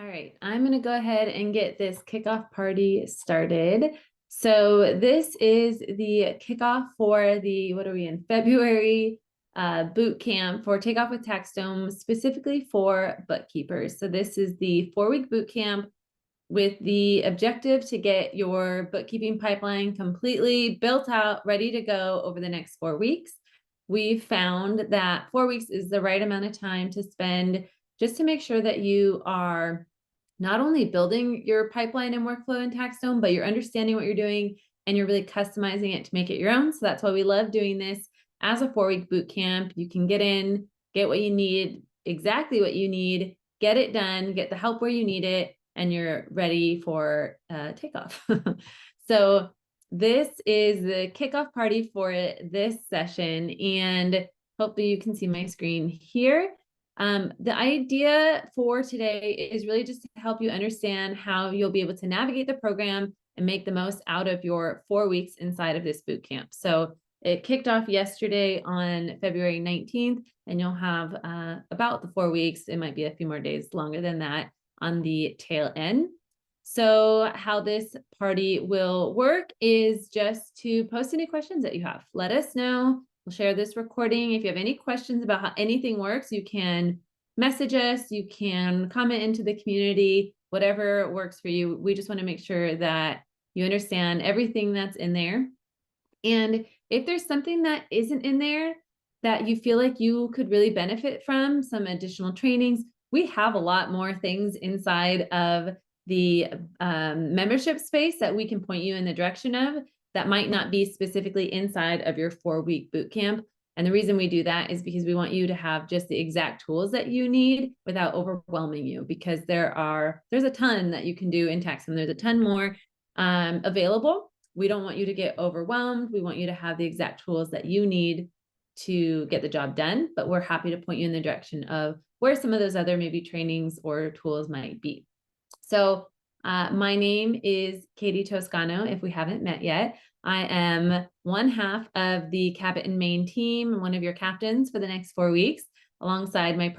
All right, I'm going to go ahead and get this kickoff party started. So this is the kickoff for the, what are we in, February boot camp for Takeoff with Taxdome, specifically for bookkeepers. So this is the 4-week boot camp with the objective to get your bookkeeping pipeline completely built out, ready to go over the next 4 weeks. We found that 4 weeks is the right amount of time to spend just to make sure that you are not only building your pipeline and workflow in Taxdome, but you're understanding what you're doing and you're really customizing it to make it your own. So that's why we love doing this as a 4-week boot camp. You can get in, get what you need, exactly what you need, get it done, get the help where you need it, and you're ready for takeoff. So this is the kickoff party for this session, and hopefully you can see my screen here. The idea for today is really just to help you understand how you'll be able to navigate the program and make the most out of your 4 weeks inside of this boot camp. So it kicked off yesterday on February 19th, and you'll have about the 4 weeks. It might be a few more days longer than that on the tail end. So how this party will work is just to post any questions that you have. Let us know. We'll share this recording. If you have any questions about how anything works, you can message us, you can comment into the community, whatever works for you. We just want to make sure that you understand everything that's in there. And if there's something that isn't in there that you feel like you could really benefit from, some additional trainings, we have a lot more things inside of the membership space that we can point you in the direction of that might not be specifically inside of your 4-week boot camp. And the reason we do that is because we want you to have just the exact tools that you need without overwhelming you, because there's a ton that you can do in Taxdome. There's a ton more available. We don't want you to get overwhelmed. We want you to have the exact tools that you need to get the job done, but we're happy to point you in the direction of where some of those other maybe trainings or tools might be. So my name is Katie Toscano, if we haven't met yet. I am one half of the Cabot and Maine team, one of your captains for the next 4 weeks, alongside my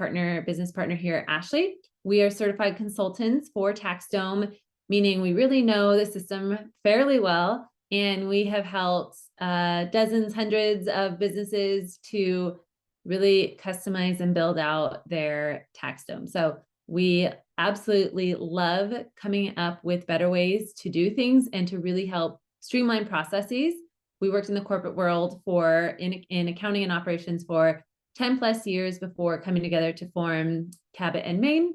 business partner here, Ashley. We are certified consultants for Taxdome, meaning we really know the system fairly well, and we have helped dozens, hundreds of businesses to really customize and build out their Taxdome. So we absolutely love coming up with better ways to do things and to really help streamline processes. We worked in the corporate world in accounting and operations for 10 plus years before coming together to form Cabot and Maine.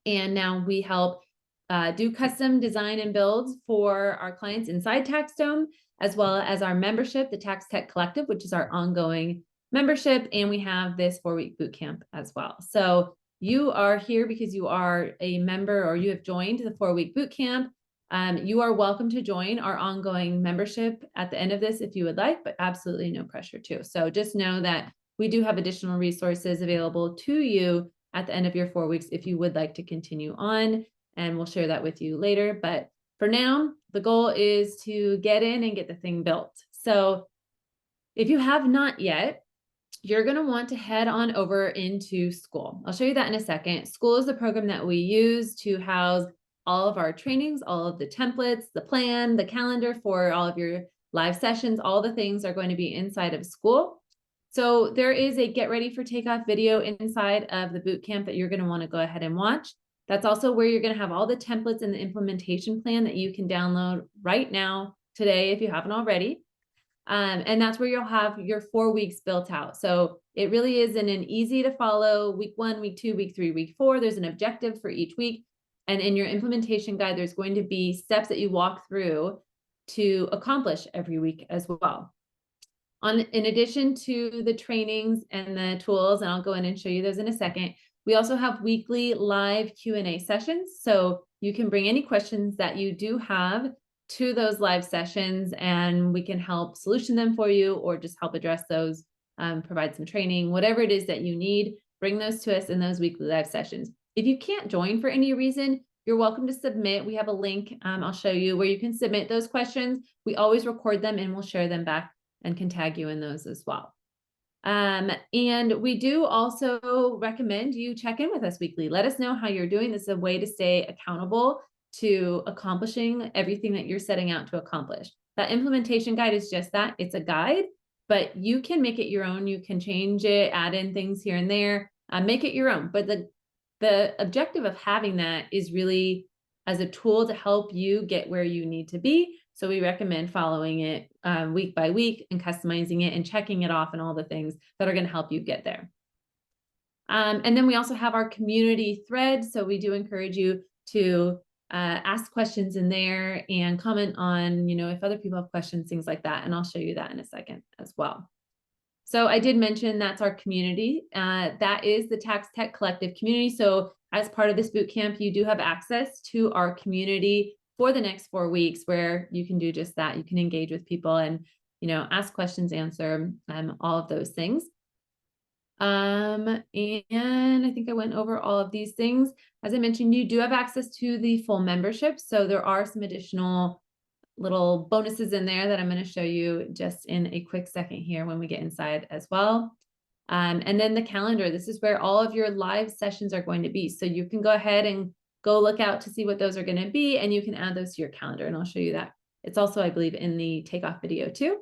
And now we help do custom design and builds for our clients inside Taxdome, as well as our membership, the Tax Tech Collective, which is our ongoing membership. And we have this 4-week boot camp as well. So you are here because you are a member or you have joined the 4-week boot camp. You are welcome to join our ongoing membership at the end of this if you would like, but absolutely no pressure too. So just know that we do have additional resources available to you at the end of your 4 weeks if you would like to continue on, and we'll share that with you later. But for now, the goal is to get in and get the thing built. So if you have not yet, you're going to want to head on over into School. I'll show you that in a second. School is the program that we use to house all of our trainings, all of the templates, the plan, the calendar for all of your live sessions. All the things are going to be inside of School. So there is a Get Ready for Takeoff video inside of the bootcamp that you're going to want to go ahead and watch. That's also where you're going to have all the templates and the implementation plan that you can download right now, today, if you haven't already. And that's where you'll have your 4 weeks built out. So it really is an easy to follow week 1, week 2, week 3, week 4. There's an objective for each week. And in your implementation guide, there's going to be steps that you walk through to accomplish every week as well. In addition to the trainings and the tools, and I'll go in and show you those in a second, we also have weekly live Q&A sessions. So you can bring any questions that you do have to those live sessions, and we can help solution them for you or just help address those, provide some training, whatever it is that you need, bring those to us in those weekly live sessions. If you can't join for any reason, you're welcome to submit. We have a link I'll show you where you can submit those questions. We always record them and we'll share them back and can tag you in those as well. And we do also recommend you check in with us weekly. Let us know how you're doing. This is a way to stay accountable to accomplishing everything that you're setting out to accomplish. That implementation guide is just that. It's a guide, but you can make it your own. You can change it, add in things here and there, make it your own. But the objective of having that is really as a tool to help you get where you need to be. So we recommend following it week by week and customizing it and checking it off and all the things that are going to help you get there. And then we also have our community thread. So we do encourage you to ask questions in there and comment on, if other people have questions, things like that. And I'll show you that in a second as well. So I did mention that's our community. That is the Tax Tech Collective community. So as part of this boot camp, you do have access to our community for the next 4 weeks where you can do just that. You can engage with people and, ask questions, answer all of those things. And I think I went over all of these things. As I mentioned, you do have access to the full membership. So there are some additional little bonuses in there that I'm going to show you just in a quick second here when we get inside as well. And then the calendar, this is where all of your live sessions are going to be. So you can go ahead and go look out to see what those are going to be, and you can add those to your calendar, and I'll show you that. It's also, I believe, in the takeoff video too.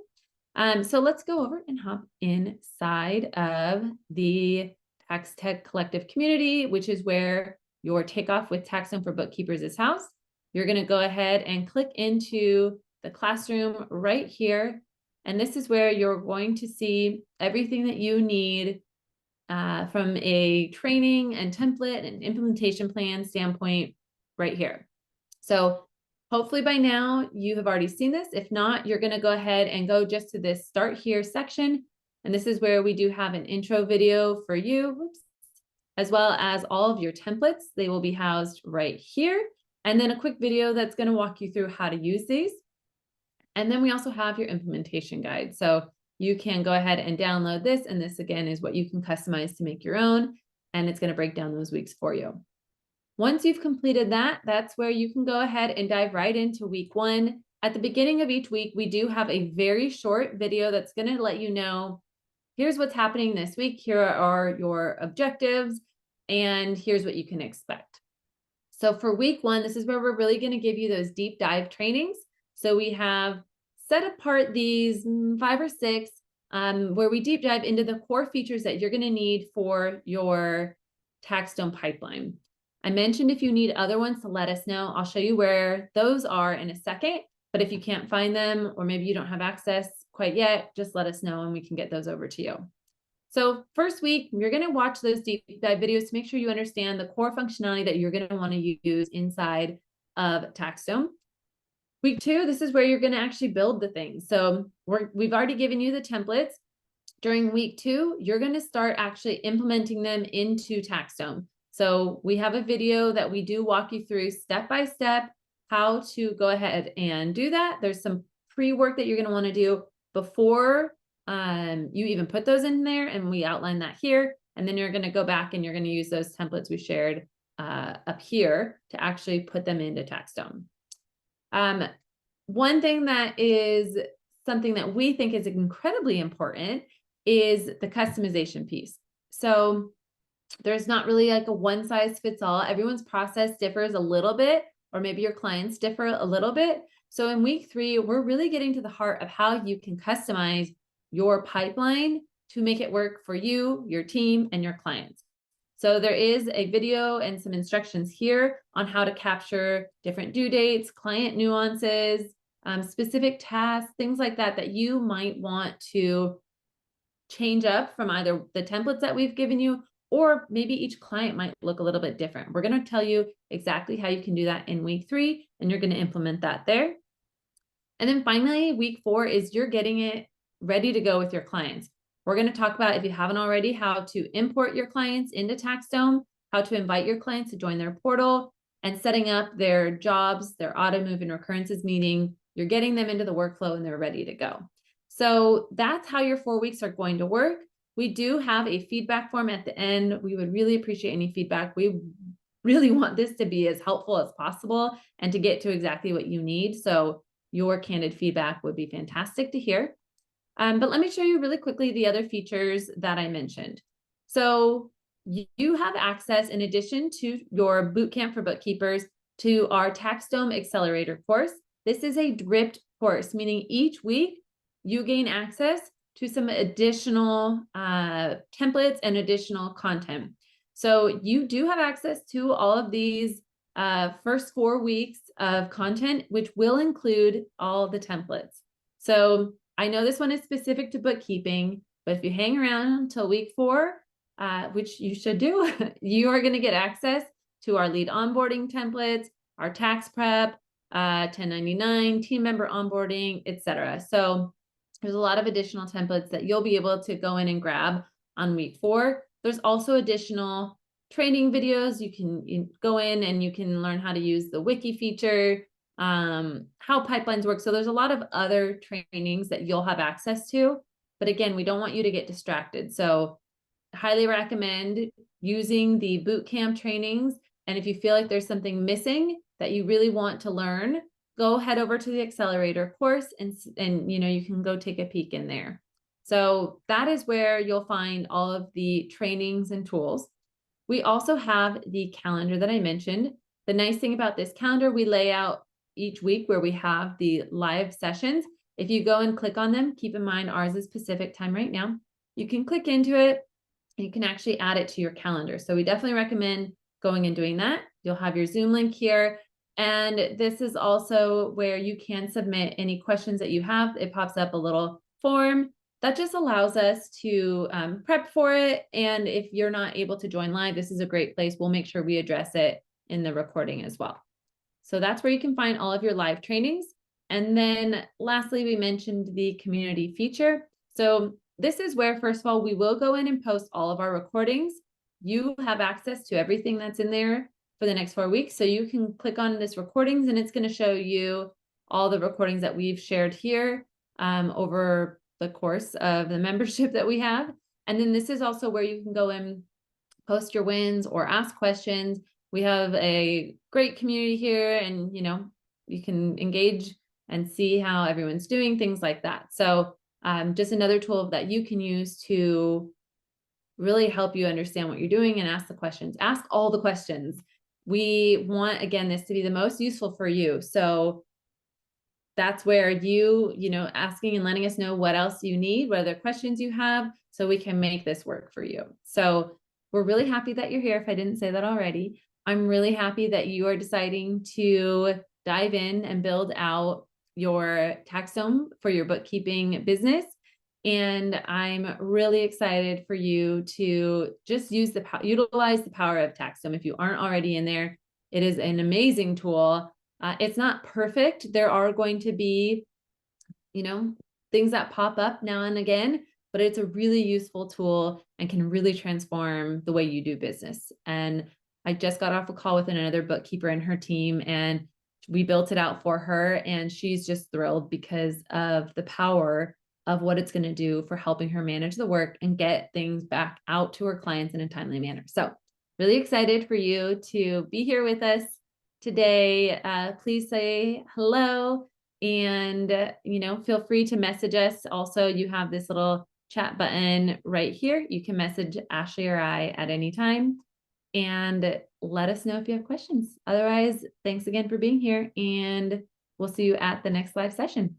So let's go over and hop inside of the Tax Tech Collective community, which is where your Takeoff with Taxstone for Bookkeepers is housed. You're going to go ahead and click into the classroom right here. And this is where you're going to see everything that you need from a training and template and implementation plan standpoint right here. So hopefully by now you have already seen this. If not, you're going to go ahead and go just to this Start Here section. And this is where we do have an intro video for you, as well as all of your templates. They will be housed right here. And then a quick video that's going to walk you through how to use these. And then we also have your implementation guide. So you can go ahead and download this. And this, again, is what you can customize to make your own. And it's going to break down those weeks for you. Once you've completed that, that's where you can go ahead and dive right into week 1. At the beginning of each week, we do have a very short video that's going to let you know, here's what's happening this week. Here are your objectives, and here's what you can expect. So for week 1, this is where we're really going to give you those deep dive trainings. So we have set apart these 5 or 6 where we deep dive into the core features that you're going to need for your Taxstone pipeline. I mentioned if you need other ones to let us know. I'll show you where those are in a second. But if you can't find them, or maybe you don't have access quite yet, just let us know and we can get those over to you. So first week, you're going to watch those deep dive videos to make sure you understand the core functionality that you're going to want to use inside of Taxstone. Week 2, this is where you're going to actually build the things. So we've already given you the templates. During week 2, you're going to start actually implementing them into Taxstone. So we have a video that we do walk you through step by step how to go ahead and do that. There's some pre-work that you're going to want to do before you even put those in there, and we outline that here. And then you're going to go back and you're going to use those templates we shared up here to actually put them into Taxstone. One thing that is something that we think is incredibly important is the customization piece. So there's not really like a one size fits all. Everyone's process differs a little bit, or maybe your clients differ a little bit. So in week 3, we're really getting to the heart of how you can customize your pipeline to make it work for you, your team, and your clients. So there is a video and some instructions here on how to capture different due dates, client nuances, specific tasks, things like that, that you might want to change up from either the templates that we've given you, or maybe each client might look a little bit different. We're going to tell you exactly how you can do that in week 3, and you're going to implement that there. And then finally, week 4 is you're getting it ready to go with your clients. We're going to talk about, if you haven't already, how to import your clients into Taxstone, how to invite your clients to join their portal, and setting up their jobs, their auto move and recurrences, meaning you're getting them into the workflow and they're ready to go. So that's how your 4 weeks are going to work. We do have a feedback form at the end. We would really appreciate any feedback. We really want this to be as helpful as possible and to get to exactly what you need. So your candid feedback would be fantastic to hear. But let me show you really quickly the other features that I mentioned. So you have access, in addition to your Bootcamp for Bookkeepers, to our TaxDome Accelerator course. This is a dripped course, meaning each week you gain access to some additional templates and additional content. So you do have access to all of these first 4 weeks of content, which will include all the templates. So I know this one is specific to bookkeeping, but if you hang around until week 4, which you should do, you are going to get access to our lead onboarding templates, our tax prep, 1099, team member onboarding, etc. So there's a lot of additional templates that you'll be able to go in and grab on week 4. There's also additional training videos. You can go in and you can learn how to use the wiki feature, how pipelines work. So there's a lot of other trainings that you'll have access to. But again, we don't want you to get distracted. So highly recommend using the bootcamp trainings. And if you feel like there's something missing that you really want to learn, go head over to the accelerator course and you can go take a peek in there. So that is where you'll find all of the trainings and tools. We also have the calendar that I mentioned. The nice thing about this calendar, we lay out each week where we have the live sessions. If you go and click on them, keep in mind ours is Pacific time right now. You can click into it. You can actually add it to your calendar. So we definitely recommend going and doing that. You'll have your Zoom link here. And this is also where you can submit any questions that you have. It pops up a little form that just allows us to prep for it. And if you're not able to join live, this is a great place. We'll make sure we address it in the recording as well. So that's where you can find all of your live trainings. And then lastly, we mentioned the community feature. So this is where, first of all, we will go in and post all of our recordings. You have access to everything that's in there for the next 4 weeks. So you can click on this recordings and it's going to show you all the recordings that we've shared here over the course of the membership that we have. And then this is also where you can go and post your wins or ask questions. We have a great community here and, you can engage and see how everyone's doing, things like that. So just another tool that you can use to really help you understand what you're doing and ask the questions. Ask all the questions. We want, again, this to be the most useful for you. So that's where asking and letting us know what else you need, what other questions you have, so we can make this work for you. So we're really happy that you're here. If I didn't say that already, I'm really happy that you are deciding to dive in and build out your TaxDome for your bookkeeping business. And I'm really excited for you to just utilize the power of TaxDome. If you aren't already in there, it is an amazing tool. It's not perfect. There are going to be, things that pop up now and again, but it's a really useful tool and can really transform the way you do business. And I just got off a call with another bookkeeper and her team, and we built it out for her, and she's just thrilled because of the power of what it's going to do for helping her manage the work and get things back out to her clients in a timely manner. So really excited for you to be here with us today. Please say hello and, feel free to message us. Also, you have this little chat button right here. You can message Ashley or I at any time and let us know if you have questions. Otherwise, thanks again for being here, and we'll see you at the next live session.